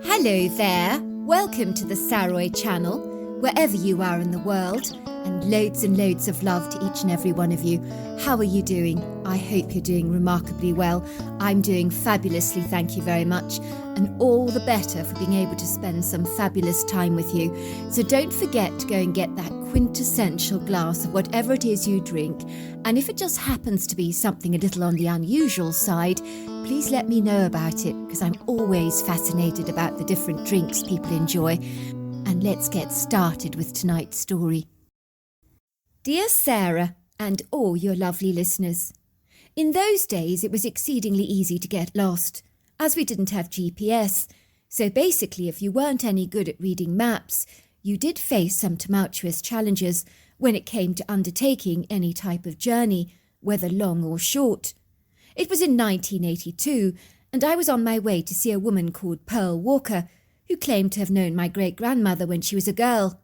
Hello there, welcome to the Saroy channel, wherever you are in the world, and loads of love to each and every one of you. How are you doing? I hope you're doing remarkably well. I'm doing fabulously, thank you very much, and all the better for being able to spend some fabulous time with you. So don't forget to go and get that quintessential glass of whatever it is you drink, and if it just happens to be something a little on the unusual side, please let me know about it, because I'm always fascinated about the different drinks people enjoy. And let's get started with tonight's story. Dear Sarah, and all your lovely listeners, in those days it was exceedingly easy to get lost, as we didn't have GPS, so basically if you weren't any good at reading maps, you did face some tumultuous challenges when it came to undertaking any type of journey, whether long or short. It was in 1982, and I was on my way to see a woman called Pearl Walker, who claimed to have known my great-grandmother when she was a girl.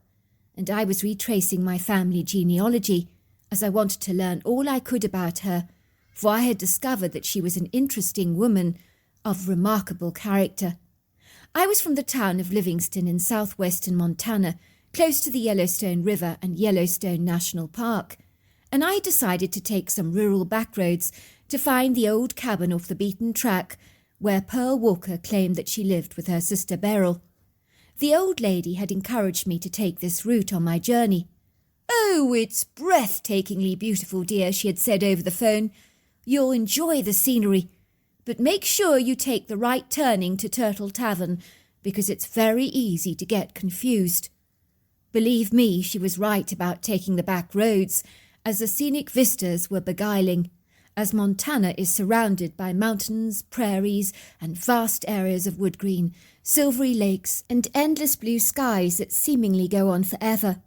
And I was retracing my family genealogy, as I wanted to learn all I could about her, for I had discovered that she was an interesting woman of remarkable character. I was from the town of Livingston in southwestern Montana, close to the Yellowstone River and Yellowstone National Park, and I decided to take some rural backroads to find the old cabin off the beaten track where Pearl Walker claimed that she lived with her sister Beryl. The old lady had encouraged me to take this route on my journey. "Oh, it's breathtakingly beautiful, dear," she had said over the phone. "You'll enjoy the scenery, but make sure you take the right turning to Turtle Tavern, because it's very easy to get confused." Believe me, she was right about taking the back roads, as the scenic vistas were beguiling, as Montana is surrounded by mountains, prairies, and vast areas of wood green, silvery lakes, and endless blue skies that seemingly go on forever.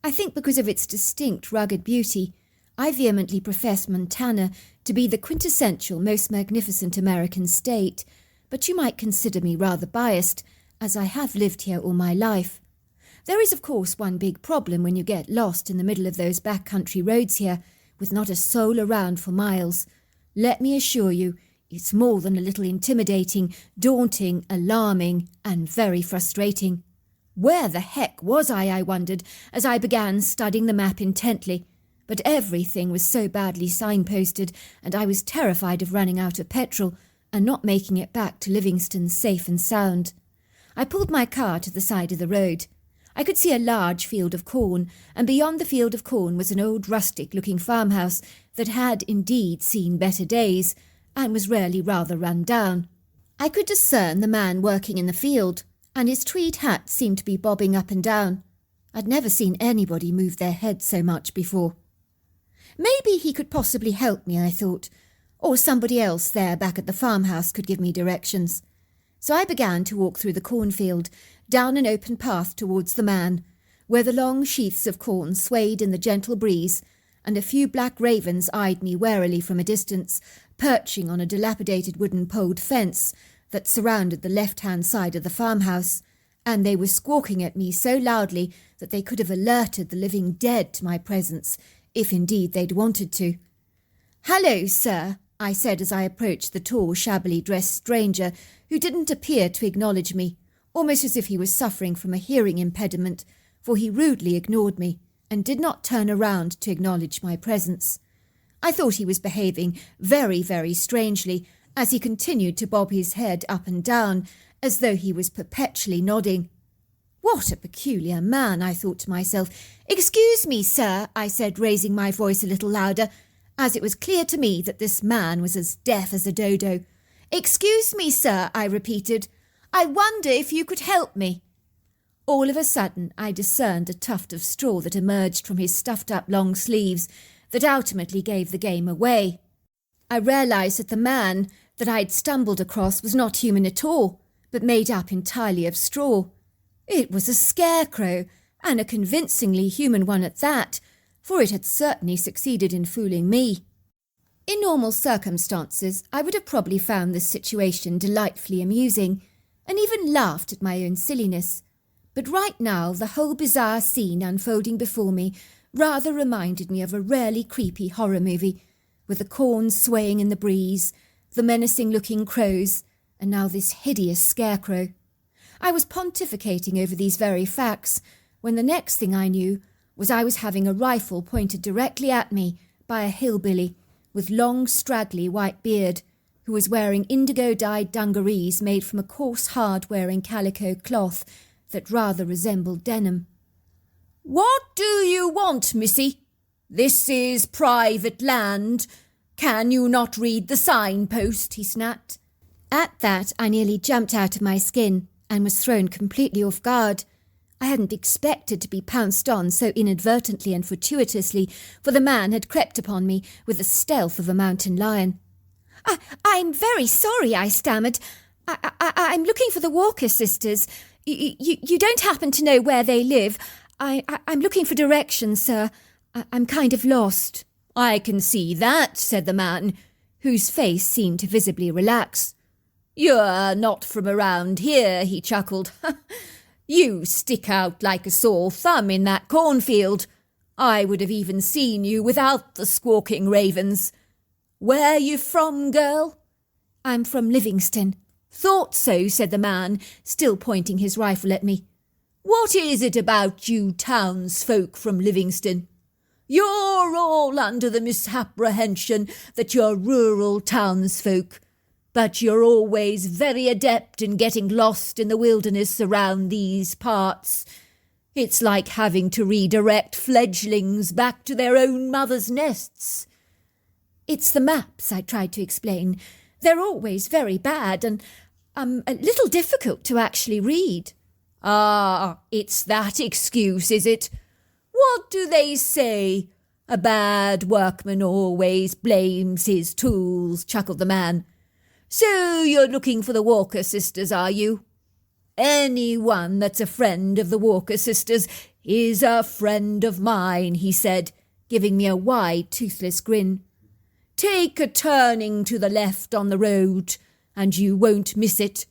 I think because of its distinct rugged beauty, I vehemently profess Montana to be the quintessential most magnificent American state, but you might consider me rather biased, as I have lived here all my life. There is of course one big problem when you get lost in the middle of those backcountry roads here, with not a soul around for miles. Let me assure you, it's more than a little intimidating, daunting, alarming, and very frustrating. Where the heck was I wondered, as I began studying the map intently, but everything was so badly signposted, and I was terrified of running out of petrol and not making it back to Livingston safe and sound. I pulled my car to the side of the road. I could see a large field of corn, and beyond the field of corn was an old rustic-looking farmhouse that had indeed seen better days, and was really rather run down. I could discern the man working in the field, and his tweed hat seemed to be bobbing up and down. I'd never seen anybody move their head so much before. Maybe he could possibly help me, I thought, or somebody else there back at the farmhouse could give me directions. So I began to walk through the cornfield, down an open path towards the man, where the long sheaths of corn swayed in the gentle breeze, and a few black ravens eyed me warily from a distance, perching on a dilapidated wooden poled fence that surrounded the left-hand side of the farmhouse, and they were squawking at me so loudly that they could have alerted the living dead to my presence, if indeed they'd wanted to. "Hello, sir," I said as I approached the tall, shabbily dressed stranger, who didn't appear to acknowledge me, almost as if he was suffering from a hearing impediment, for he rudely ignored me and did not turn around to acknowledge my presence. I thought he was behaving very, very strangely, as he continued to bob his head up and down, as though he was perpetually nodding. What a peculiar man, I thought to myself. "Excuse me, sir," I said, raising my voice a little louder, as it was clear to me that this man was as deaf as a dodo. "Excuse me, sir," I repeated. "I wonder if you could help me." All of a sudden I discerned a tuft of straw that emerged from his stuffed-up long sleeves that ultimately gave the game away. I realised that the man that I'd stumbled across was not human at all, but made up entirely of straw. It was a scarecrow, and a convincingly human one at that, for it had certainly succeeded in fooling me. In normal circumstances, I would have probably found this situation delightfully amusing, and even laughed at my own silliness. But right now, the whole bizarre scene unfolding before me rather reminded me of a rarely creepy horror movie, with the corn swaying in the breeze, the menacing-looking crows, and now this hideous scarecrow. I was pontificating over these very facts when the next thing I knew was I was having a rifle pointed directly at me by a hillbilly with long, straggly white beard, who was wearing indigo-dyed dungarees made from a coarse, hard-wearing calico cloth that rather resembled denim. "What do you want, missy? This is private land. Can you not read the signpost?" he snapped. At that, I nearly jumped out of my skin and was thrown completely off guard. I hadn't expected to be pounced on so inadvertently and fortuitously, for the man had crept upon me with the stealth of a mountain lion. I'm very sorry," I stammered. I'm looking for the Walker sisters. You don't happen to know where they live? I'm looking for directions, sir. I'm kind of lost." "I can see that," said the man, whose face seemed to visibly relax. "You're not from around here," he chuckled. "You stick out like a sore thumb in that cornfield. I would have even seen you without the squawking ravens. Where you from, girl?" "I'm from Livingston." "Thought so," said the man, still pointing his rifle at me. "What is it about you townsfolk from Livingston? You're all under the misapprehension that you're rural townsfolk, but you're always very adept in getting lost in the wilderness around these parts. It's like having to redirect fledglings back to their own mother's nests." "It's the maps," I tried to explain. "They're always very bad and a little difficult to actually read." "Ah, it's that excuse, is it? What do they say? A bad workman always blames his tools," chuckled the man. "So you're looking for the Walker sisters, are you? Anyone that's a friend of the Walker sisters is a friend of mine," he said, giving me a wide, toothless grin. "Take a turning to the left on the road, and you won't miss it.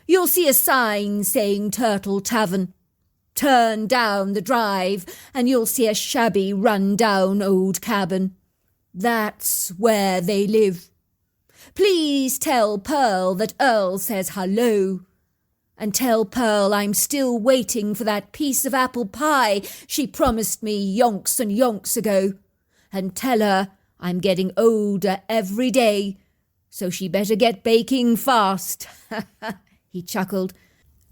You'll see a sign saying Turtle Tavern. Turn down the drive, and you'll see a shabby, run-down old cabin. That's where they live. Please tell Pearl that Earl says hello. And tell Pearl I'm still waiting for that piece of apple pie she promised me yonks and yonks ago. And tell her I'm getting older every day, so she better get baking fast." He chuckled.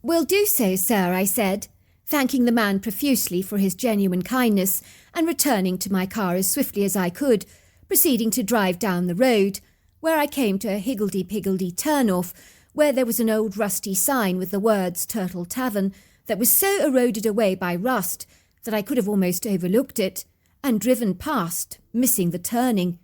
"Will do so, sir," I said, thanking the man profusely for his genuine kindness and returning to my car as swiftly as I could, proceeding to drive down the road, where I came to a higgledy-piggledy turn-off, where there was an old rusty sign with the words Turtle Tavern that was so eroded away by rust that I could have almost overlooked it and driven past, missing the turning.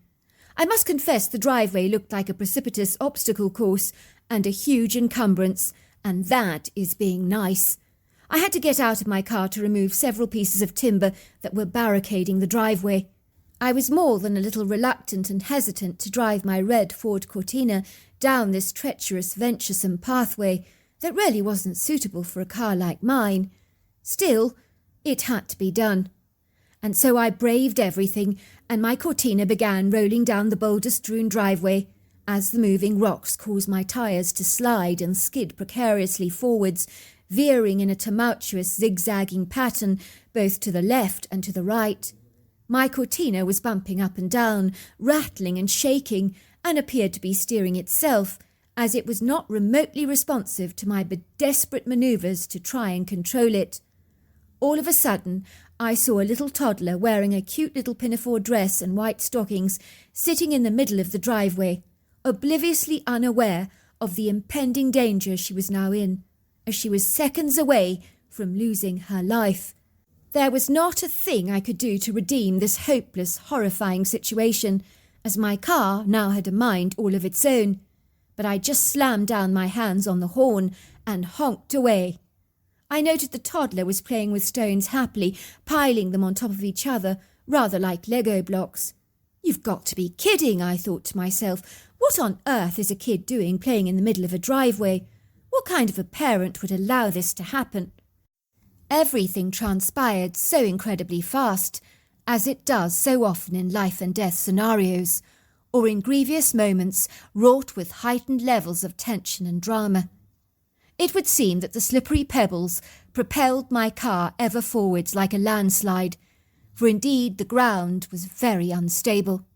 I must confess the driveway looked like a precipitous obstacle course and a huge encumbrance, and that is being nice. I had to get out of my car to remove several pieces of timber that were barricading the driveway. I was more than a little reluctant and hesitant to drive my red Ford Cortina down this treacherous, venturesome pathway that really wasn't suitable for a car like mine. Still, it had to be done. And so I braved everything, and my Cortina began rolling down the boulder-strewn driveway as the moving rocks caused my tyres to slide and skid precariously forwards, veering in a tumultuous, zigzagging pattern both to the left and to the right. My Cortina was bumping up and down, rattling and shaking, and appeared to be steering itself, as it was not remotely responsive to my desperate manoeuvres to try and control it. All of a sudden, I saw a little toddler wearing a cute little pinafore dress and white stockings sitting in the middle of the driveway, obliviously unaware of the impending danger she was now in, as she was seconds away from losing her life. There was not a thing I could do to redeem this hopeless, horrifying situation, as my car now had a mind all of its own, but I just slammed down my hands on the horn and honked away. I noted the toddler was playing with stones happily, piling them on top of each other, rather like Lego blocks. "You've got to be kidding," I thought to myself. "What on earth is a kid doing playing in the middle of a driveway? What kind of a parent would allow this to happen?" Everything transpired so incredibly fast, as it does so often in life and death scenarios, or in grievous moments wrought with heightened levels of tension and drama. It would seem that the slippery pebbles propelled my car ever forwards like a landslide, for indeed the ground was very unstable.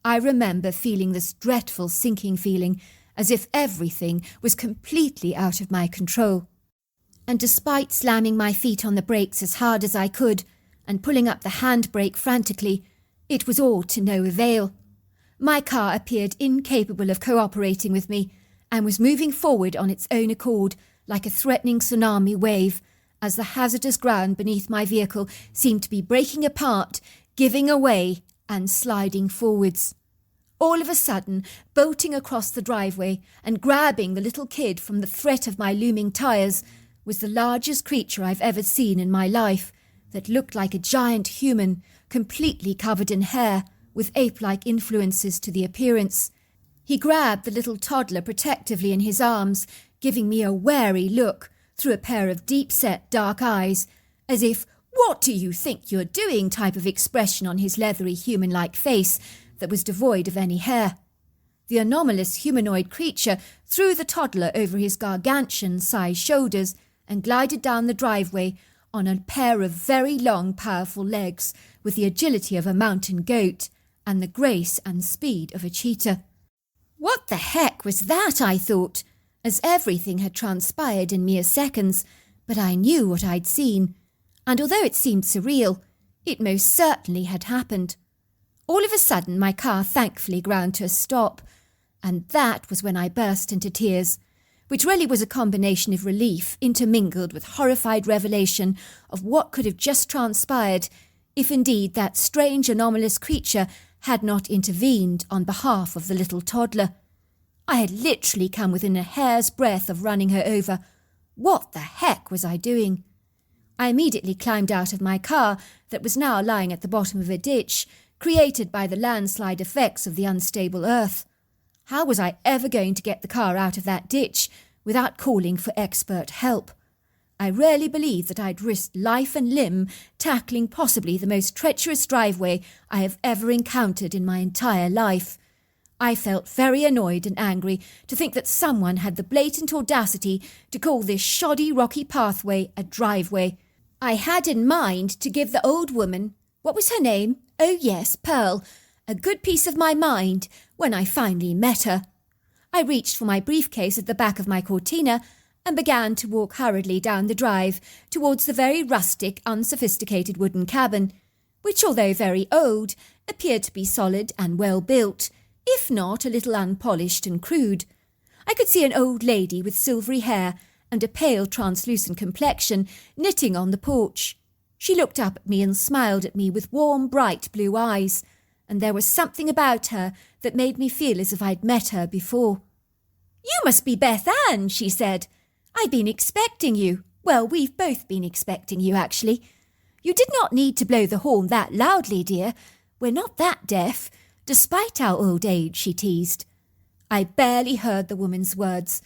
I remember feeling this dreadful sinking feeling, as if everything was completely out of my control. And despite slamming my feet on the brakes as hard as I could, and pulling up the handbrake frantically, it was all to no avail. My car appeared incapable of cooperating with me, and was moving forward on its own accord like a threatening tsunami wave, as the hazardous ground beneath my vehicle seemed to be breaking apart, giving away, and sliding forwards. All of a sudden, bolting across the driveway and grabbing the little kid from the threat of my looming tyres, was the largest creature I've ever seen in my life, that looked like a giant human, completely covered in hair, with ape-like influences to the appearance. He grabbed the little toddler protectively in his arms, giving me a wary look through a pair of deep-set dark eyes, as if, "What do you think you're doing?" type of expression on his leathery human-like face that was devoid of any hair. The anomalous humanoid creature threw the toddler over his gargantuan-sized shoulders and glided down the driveway on a pair of very long, powerful legs, with the agility of a mountain goat and the grace and speed of a cheetah. What the heck was that, I thought, as everything had transpired in mere seconds, but I knew what I'd seen, and although it seemed surreal, it most certainly had happened. All of a sudden my car thankfully ground to a stop, and that was when I burst into tears, which really was a combination of relief intermingled with horrified revelation of what could have just transpired if indeed that strange anomalous creature had not intervened on behalf of the little toddler. I had literally come within a hair's breadth of running her over. What the heck was I doing? I immediately climbed out of my car that was now lying at the bottom of a ditch, created by the landslide effects of the unstable earth. How was I ever going to get the car out of that ditch without calling for expert help? I really believe that I'd risked life and limb tackling possibly the most treacherous driveway I have ever encountered in my entire life. I felt very annoyed and angry to think that someone had the blatant audacity to call this shoddy rocky pathway a driveway. I had in mind to give the old woman, what was her name? Oh yes, Pearl, a good piece of my mind when I finally met her. I reached for my briefcase at the back of my Cortina and began to walk hurriedly down the drive towards the very rustic, unsophisticated wooden cabin, which, although very old, appeared to be solid and well built, if not a little unpolished and crude. I could see an old lady with silvery hair and a pale translucent complexion knitting on the porch. She looked up at me and smiled at me with warm, bright blue eyes, and there was something about her that made me feel as if I'd met her before. "You must be Beth Ann," she said. "I've been expecting you. Well, we've both been expecting you, actually. You did not need to blow the horn that loudly, dear. We're not that deaf, despite our old age," she teased. I barely heard the woman's words.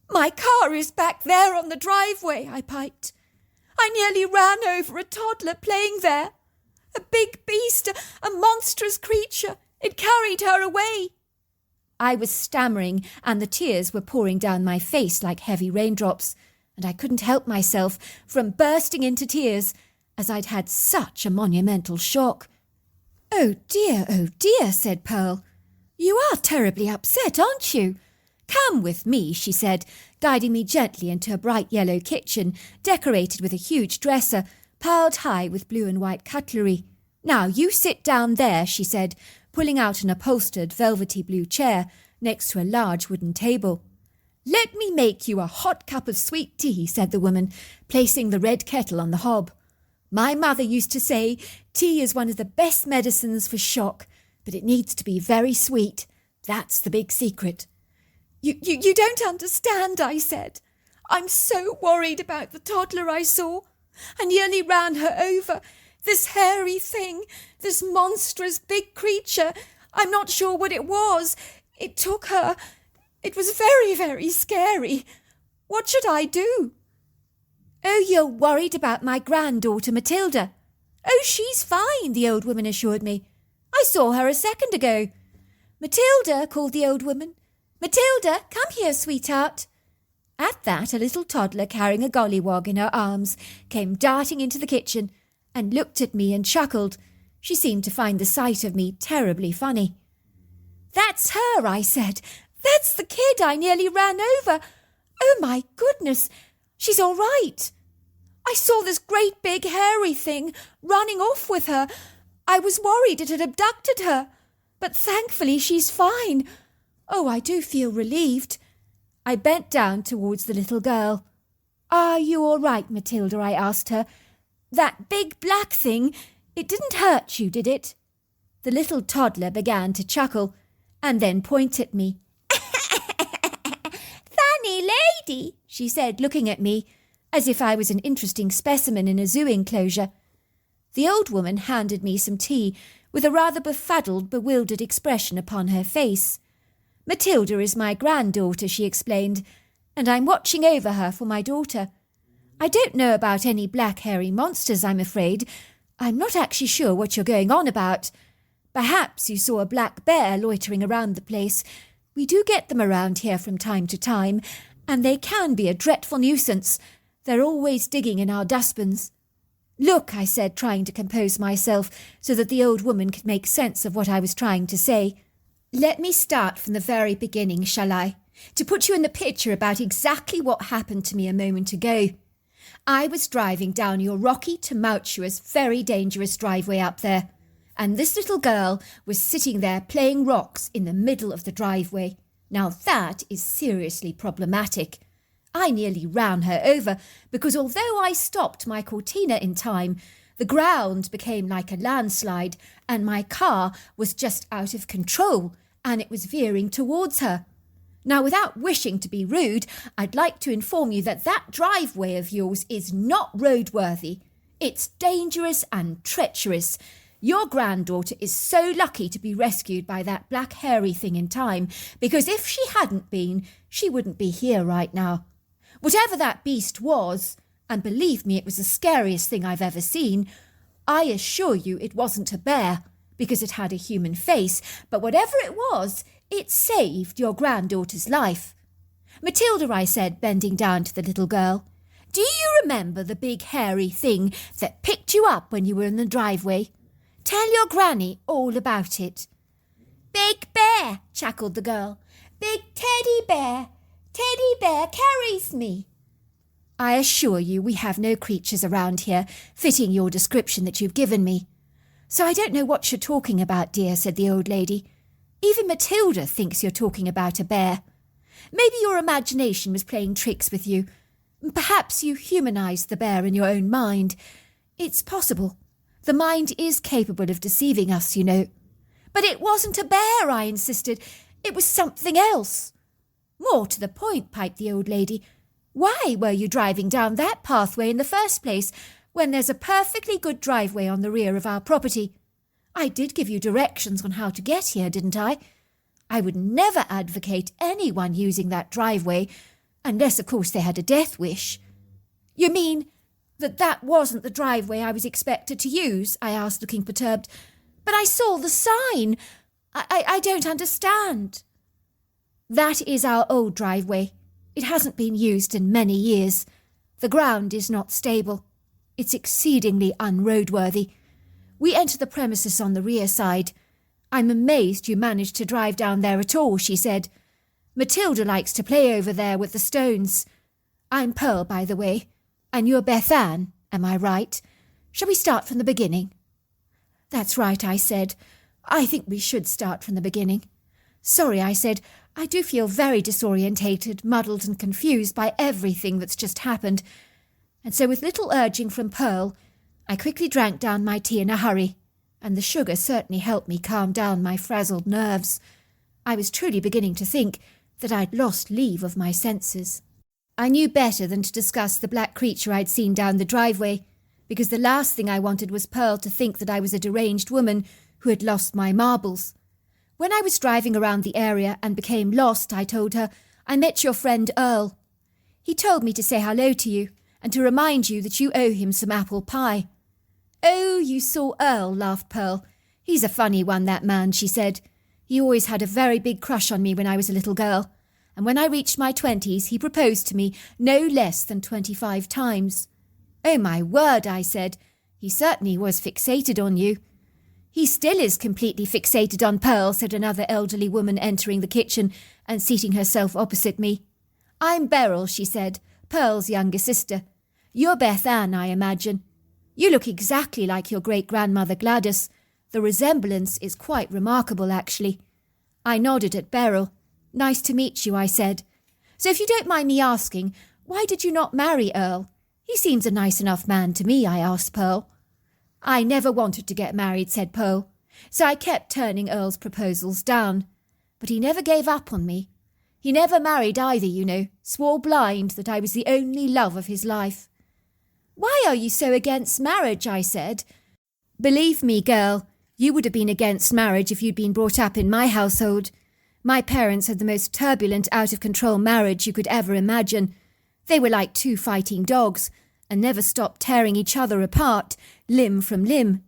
"My car is back there on the driveway," I piped. "I nearly ran over a toddler playing there. A big beast, a monstrous creature. It carried her away." I was stammering, and the tears were pouring down my face like heavy raindrops, and I couldn't help myself from bursting into tears, as I'd had such a monumental shock. Oh dear," said Pearl. "You are terribly upset, aren't you? Come with me," she said, guiding me gently into a bright yellow kitchen, decorated with a huge dresser, piled high with blue and white cutlery. "Now, you sit down there," she said, pulling out an upholstered velvety blue chair next to a large wooden table. "Let me make you a hot cup of sweet tea," said the woman, placing the red kettle on the hob. "My mother used to say tea is one of the best medicines for shock, but it needs to be very sweet. That's the big secret." You don't understand," I said. "I'm so worried about the toddler I saw. I nearly ran her over. This hairy thing, this monstrous big creature, I'm not sure what it was. It took her. It was very, very scary. What should I do?" "Oh, you're worried about my granddaughter Matilda." "Oh, she's fine," the old woman assured me. "I saw her a second ago." "Matilda," called the old woman. "Matilda, come here, sweetheart." At that, a little toddler carrying a gollywog in her arms came darting into the kitchen and looked at me and chuckled. She seemed to find the sight of me terribly funny. "That's her," I said. "That's the kid I nearly ran over. Oh my goodness, she's all right. I saw this great big hairy thing running off with her. I was worried it had abducted her, but thankfully she's fine. Oh, I do feel relieved." I bent down towards the little girl. "Are you all right, Matilda?" I asked her. "That big black thing, it didn't hurt you, did it?" The little toddler began to chuckle and then point at me. "Funny lady," she said, looking at me as if I was an interesting specimen in a zoo enclosure. The old woman handed me some tea with a rather befuddled, bewildered expression upon her face. "Matilda is my granddaughter," she explained, "and I'm watching over her for my daughter. I don't know about any black hairy monsters, I'm afraid. I'm not actually sure what you're going on about. Perhaps you saw a black bear loitering around the place. We do get them around here from time to time, and they can be a dreadful nuisance. They're always digging in our dustbins." "Look," I said, trying to compose myself so that the old woman could make sense of what I was trying to say. "Let me start from the very beginning, shall I? To put you in the picture about exactly what happened to me a moment ago. I was driving down your rocky, tumultuous, very dangerous driveway up there, and this little girl was sitting there playing rocks in the middle of the driveway. Now that is seriously problematic. I nearly ran her over because although I stopped my Cortina in time, the ground became like a landslide and my car was just out of control and it was veering towards her. Now, without wishing to be rude, I'd like to inform you that that driveway of yours is not roadworthy. It's dangerous and treacherous. Your granddaughter is so lucky to be rescued by that black hairy thing in time, because if she hadn't been, she wouldn't be here right now. Whatever that beast was, and believe me, it was the scariest thing I've ever seen, I assure you it wasn't a bear, because it had a human face, but whatever it was, it saved your granddaughter's life. Matilda," I said, bending down to the little girl, "do you remember the big hairy thing that picked you up when you were in the driveway? Tell your granny all about it." "Big bear," chuckled the girl. "Big teddy bear. Teddy bear carries me." "I assure you we have no creatures around here fitting your description that you've given me. So I don't know what you're talking about, dear," said the old lady. "Even Matilda thinks you're talking about a bear. Maybe your imagination was playing tricks with you. Perhaps you humanized the bear in your own mind. It's possible. The mind is capable of deceiving us, you know." "But it wasn't a bear," I insisted. "It was something else." "More to the point," piped the old lady, "why were you driving down that pathway in the first place when there's a perfectly good driveway on the rear of our property? I did give you directions on how to get here, didn't I? I would never advocate anyone using that driveway, unless, of course, they had a death wish." "You mean that wasn't the driveway I was expected to use?" I asked, looking perturbed. "But I saw the sign. I don't understand." "That is our old driveway. It hasn't been used in many years. The ground is not stable. It's exceedingly unroadworthy. We enter the premises on the rear side. I'm amazed you managed to drive down there at all," she said. "Matilda likes to play over there with the stones. I'm Pearl, by the way, and you're Beth Ann, am I right? Shall we start from the beginning?" "That's right," I said. "I think we should start from the beginning. Sorry," I said. "I do feel very disorientated, muddled and confused by everything that's just happened." And so with little urging from Pearl, I quickly drank down my tea in a hurry, and the sugar certainly helped me calm down my frazzled nerves. I was truly beginning to think that I'd lost leave of my senses. I knew better than to discuss the black creature I'd seen down the driveway, because the last thing I wanted was Pearl to think that I was a deranged woman who had lost my marbles. When I was driving around the area and became lost, I told her, "I met your friend Earl. He told me to say hello to you and to remind you that you owe him some apple pie." "Oh, you saw Earl," laughed Pearl. "He's a funny one, that man," she said. "He always had a very big crush on me when I was a little girl, and when I reached my 20s, he proposed to me no less than 25 times. Oh my word, I said. He certainly was fixated on you. He still is completely fixated on Pearl, said another elderly woman entering the kitchen and seating herself opposite me. I'm Beryl, she said, Pearl's younger sister. You're Beth Ann, I imagine. You look exactly like your great-grandmother Gladys. The resemblance is quite remarkable, actually. I nodded at Beryl. Nice to meet you, I said. So if you don't mind me asking, why did you not marry Earl? He seems a nice enough man to me, I asked Pearl. I never wanted to get married, said Pearl, so I kept turning Earl's proposals down. But he never gave up on me. He never married either, you know, swore blind that I was the only love of his life. Why are you so against marriage, I said. Believe me, girl, you would have been against marriage if you'd been brought up in my household. My parents had the most turbulent, out-of-control marriage you could ever imagine. They were like two fighting dogs, and never stopped tearing each other apart, limb from limb.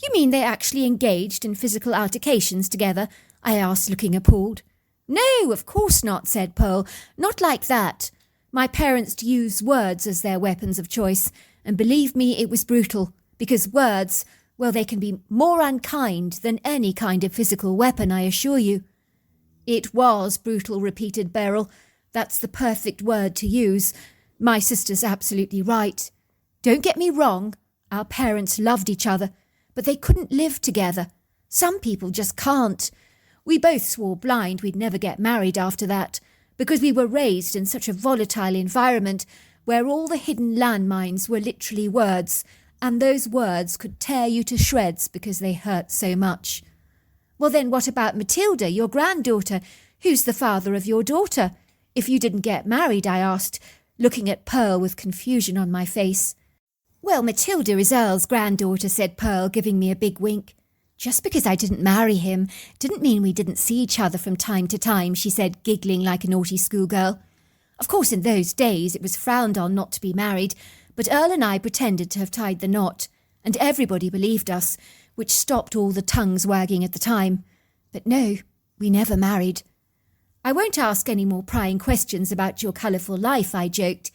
You mean they actually engaged in physical altercations together? I asked, looking appalled. No, of course not, said Pearl. Not like that. My parents used words as their weapons of choice, and believe me, it was brutal, because words, well, they can be more unkind than any kind of physical weapon, I assure you. It was brutal, repeated Beryl. That's the perfect word to use. My sister's absolutely right. Don't get me wrong, our parents loved each other, but they couldn't live together. Some people just can't. We both swore blind we'd never get married after that, because we were raised in such a volatile environment where all the hidden landmines were literally words, and those words could tear you to shreds because they hurt so much. Well then, what about Matilda, your granddaughter? Who's the father of your daughter? If you didn't get married, I asked, looking at Pearl with confusion on my face. Well, Matilda is Earl's granddaughter, said Pearl, giving me a big wink. Just because I didn't marry him didn't mean we didn't see each other from time to time, she said, giggling like a naughty schoolgirl. Of course, in those days it was frowned on not to be married, but Earl and I pretended to have tied the knot, and everybody believed us, which stopped all the tongues wagging at the time. But no, we never married. I won't ask any more prying questions about your colourful life, I joked.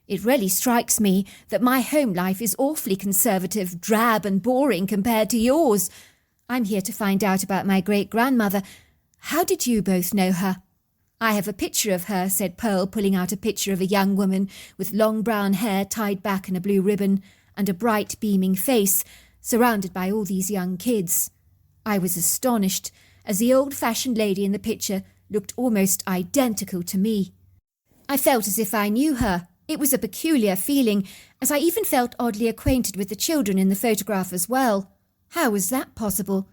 It really strikes me that my home life is awfully conservative, drab and boring compared to yours. I'm here to find out about my great-grandmother. How did you both know her? I have a picture of her, said Pearl, pulling out a picture of a young woman with long brown hair tied back in a blue ribbon and a bright beaming face, surrounded by all these young kids. I was astonished, as the old-fashioned lady in the picture looked almost identical to me. I felt as if I knew her. It was a peculiar feeling, as I even felt oddly acquainted with the children in the photograph as well. How was that possible?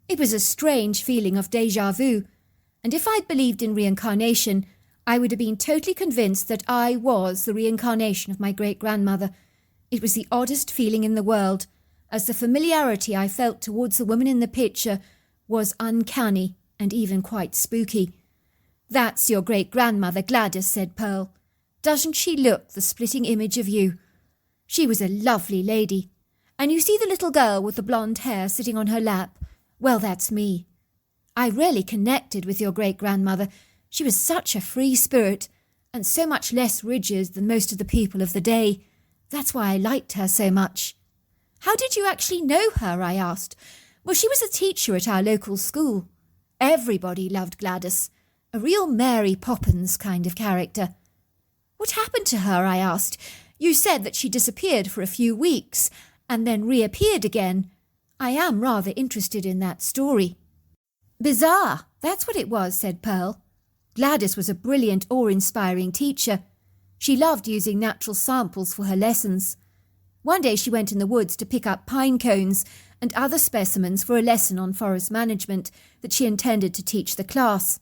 It was a strange feeling of déjà vu, and if I'd believed in reincarnation, I would have been totally convinced that I was the reincarnation of my great-grandmother. It was the oddest feeling in the world, as the familiarity I felt towards the woman in the picture was uncanny and even quite spooky. That's your great-grandmother Gladys, said Pearl. Doesn't she look the splitting image of you? She was a lovely lady. And you see the little girl with the blonde hair sitting on her lap? Well, that's me. I really connected with your great-grandmother. She was such a free spirit, and so much less rigid than most of the people of the day. That's why I liked her so much. How did you actually know her? I asked. Well, she was a teacher at our local school. Everybody loved Gladys. A real Mary Poppins kind of character. What happened to her? I asked. You said that she disappeared for a few weeks and then reappeared again. I am rather interested in that story. Bizarre, that's what it was, said Pearl. Gladys was a brilliant, awe-inspiring teacher. She loved using natural samples for her lessons. One day she went in the woods to pick up pine cones and other specimens for a lesson on forest management that she intended to teach the class.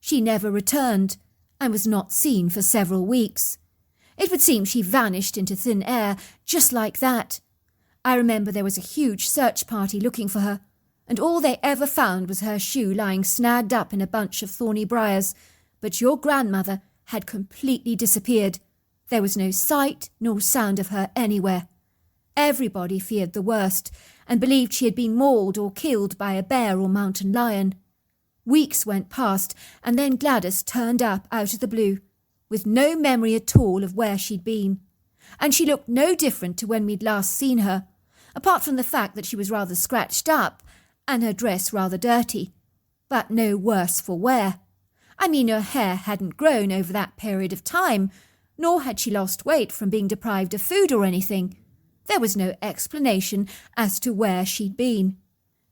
She never returned and was not seen for several weeks. It would seem she vanished into thin air, just like that. I remember there was a huge search party looking for her, and all they ever found was her shoe lying snagged up in a bunch of thorny briars, but your grandmother had completely disappeared. There was no sight nor sound of her anywhere. Everybody feared the worst, and believed she had been mauled or killed by a bear or mountain lion. Weeks went past, and then Gladys turned up out of the blue, with no memory at all of where she'd been. And she looked no different to when we'd last seen her, apart from the fact that she was rather scratched up and her dress rather dirty, but no worse for wear. I mean, her hair hadn't grown over that period of time, nor had she lost weight from being deprived of food or anything. There was no explanation as to where she'd been.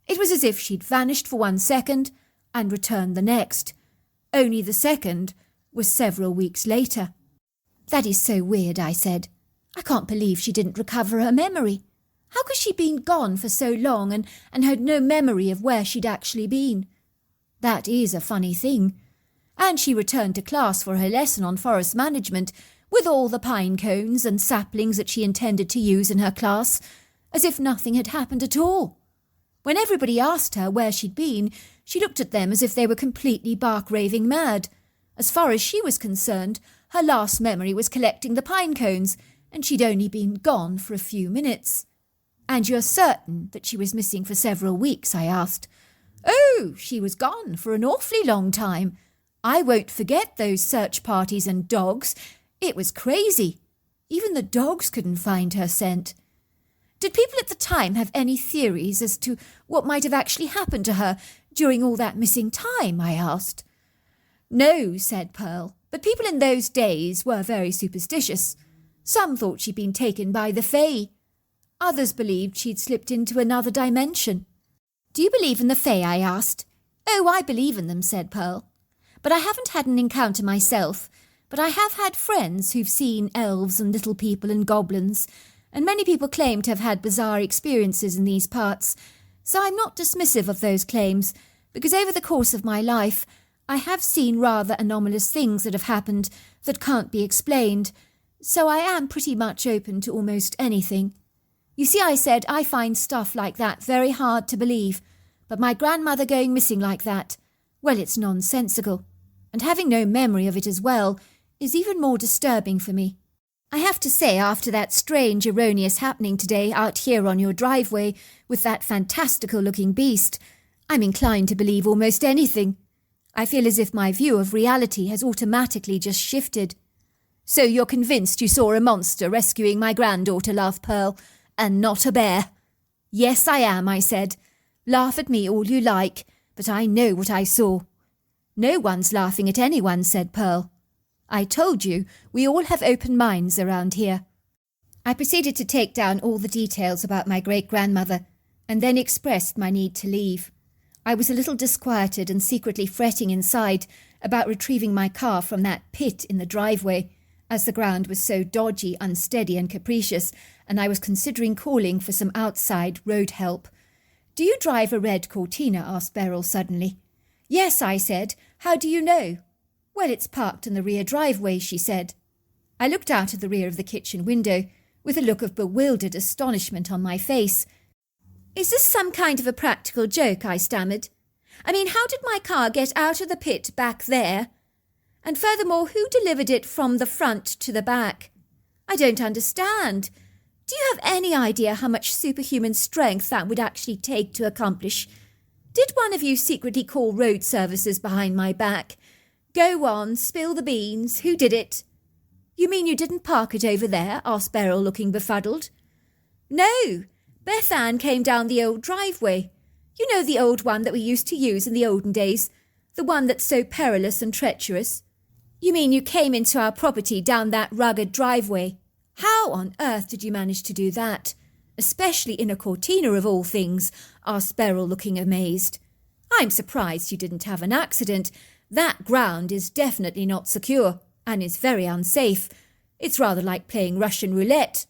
It was as if she'd vanished for 1 second and returned the next. Only the second was several weeks later. "That is so weird," I said. "I can't believe she didn't recover her memory. How could she been gone for so long and had no memory of where she'd actually been? That is a funny thing." And she returned to class for her lesson on forest management with all the pine cones and saplings that she intended to use in her class, as if nothing had happened at all. When everybody asked her where she'd been, she looked at them as if they were completely bark-raving mad. As far as she was concerned, her last memory was collecting the pine cones, and she'd only been gone for a few minutes. "And you're certain that she was missing for several weeks?" I asked. "Oh, she was gone for an awfully long time. I won't forget those search parties and dogs. It was crazy. Even the dogs couldn't find her scent." "Did people at the time have any theories as to what might have actually happened to her during all that missing time?" I asked. "No," said Pearl, "but people in those days were very superstitious. Some thought she'd been taken by the Fae. Others believed she'd slipped into another dimension." "Do you believe in the Fae?" I asked. "Oh, I believe in them," said Pearl. "But I haven't had an encounter myself, but I have had friends who've seen elves and little people and goblins, and many people claim to have had bizarre experiences in these parts, so I'm not dismissive of those claims, because over the course of my life I have seen rather anomalous things that have happened that can't be explained, so I am pretty much open to almost anything. You see," I said, "I find stuff like that very hard to believe, but my grandmother going missing like that, well, it's nonsensical, and having no memory of it as well is even more disturbing for me. I have to say, after that strange erroneous happening today out here on your driveway with that fantastical-looking beast, I'm inclined to believe almost anything. I feel as if my view of reality has automatically just shifted." "So you're convinced you saw a monster rescuing my granddaughter," laughed Pearl, "and not a bear?" "Yes, I am," I said. "Laugh at me all you like, but I know what I saw." "No one's laughing at anyone," said Pearl. "I told you, we all have open minds around here." I proceeded to take down all the details about my great-grandmother, and then expressed my need to leave. I was a little disquieted and secretly fretting inside about retrieving my car from that pit in the driveway, as the ground was so dodgy, unsteady and capricious, and I was considering calling for some outside road help. "Do you drive a red Cortina?" asked Beryl suddenly. "Yes," I said. "How do you know?" "Well, it's parked in the rear driveway," she said. I looked out of the rear of the kitchen window, with a look of bewildered astonishment on my face. "Is this some kind of a practical joke?" I stammered. "I mean, how did my car get out of the pit back there? And furthermore, who delivered it from the front to the back? I don't understand. Do you have any idea how much superhuman strength that would actually take to accomplish? Did one of you secretly call road services behind my back? Go on, spill the beans. Who did it?" "You mean you didn't park it over there?" asked Beryl, looking befuddled. "No, Beth Ann came down the old driveway. You know, the old one that we used to use in the olden days, the one that's so perilous and treacherous." "You mean you came into our property down that rugged driveway? How on earth did you manage to do that? Especially in a Cortina of all things?" asked Beryl, looking amazed. "I'm surprised you didn't have an accident. That ground is definitely not secure, and is very unsafe. It's rather like playing Russian roulette."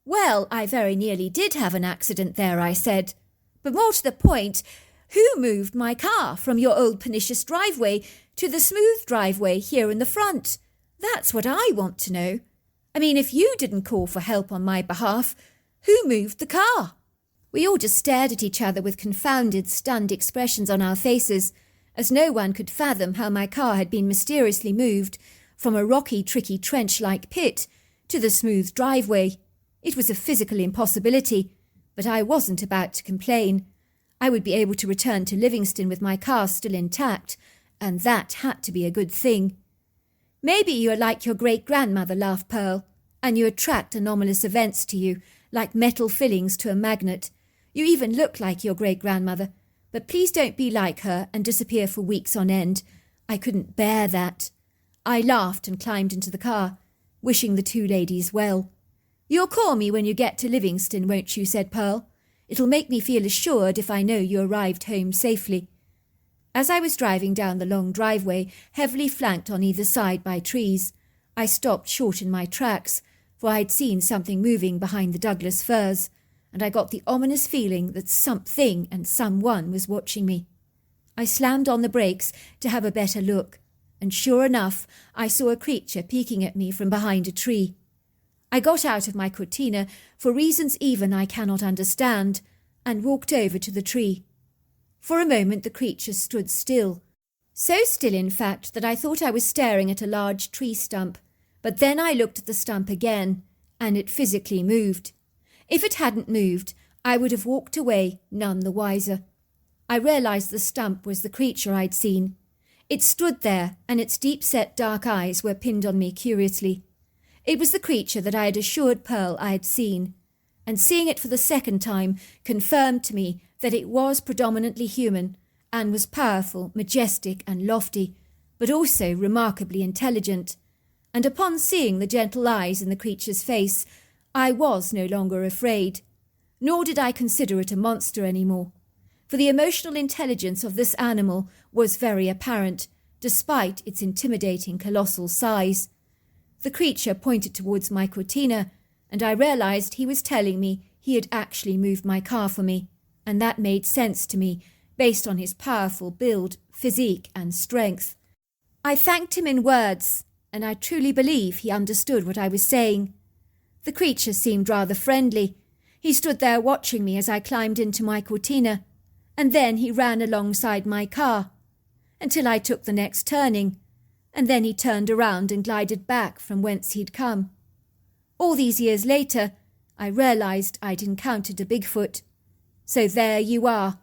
"Well, I very nearly did have an accident there," I said. "But more to the point, who moved my car from your old pernicious driveway to the smooth driveway here in the front? That's what I want to know. I mean, if you didn't call for help on my behalf, who moved the car?" We all just stared at each other with confounded, stunned expressions on our faces, as no one could fathom how my car had been mysteriously moved from a rocky, tricky trench-like pit to the smooth driveway. It was a physical impossibility, but I wasn't about to complain. I would be able to return to Livingston with my car still intact, and that had to be a good thing. Maybe you are like your great-grandmother, laughed Pearl, and you attract anomalous events to you, like metal fillings to a magnet. You even look like your great-grandmother, but please don't be like her and disappear for weeks on end. I couldn't bear that. I laughed and climbed into the car, wishing the two ladies well. You'll call me when you get to Livingston, won't you, said Pearl. It'll make me feel assured if I know you arrived home safely. As I was driving down the long driveway, heavily flanked on either side by trees, I stopped short in my tracks, for I had seen something moving behind the Douglas firs, and I got the ominous feeling that something and someone was watching me. I slammed on the brakes to have a better look, and sure enough, I saw a creature peeking at me from behind a tree. I got out of my cortina, for reasons even I cannot understand, and walked over to the tree. For a moment the creature stood still, so still in fact that I thought I was staring at a large tree stump, but then I looked at the stump again, and it physically moved. If it hadn't moved, I would have walked away, none the wiser. I realised the stump was the creature I'd seen. It stood there, and its deep-set dark eyes were pinned on me curiously. It was the creature that I had assured Pearl I had seen, and seeing it for the second time confirmed to me that it was predominantly human, and was powerful, majestic and lofty, but also remarkably intelligent. And upon seeing the gentle eyes in the creature's face, I was no longer afraid, nor did I consider it a monster any more, for the emotional intelligence of this animal was very apparent, despite its intimidating colossal size. The creature pointed towards my cortina, and I realised he was telling me he had actually moved my car for me, and that made sense to me, based on his powerful build, physique and strength. I thanked him in words, and I truly believe he understood what I was saying. The creature seemed rather friendly. He stood there watching me as I climbed into my cortina, and then he ran alongside my car, until I took the next turning, and then he turned around and glided back from whence he'd come. All these years later, I realised I'd encountered a Bigfoot. So there you are.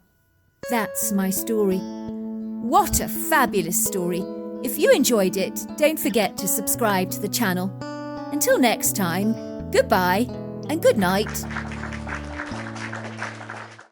That's my story. What a fabulous story. If you enjoyed it, don't forget to subscribe to the channel. Until next time, goodbye and good night.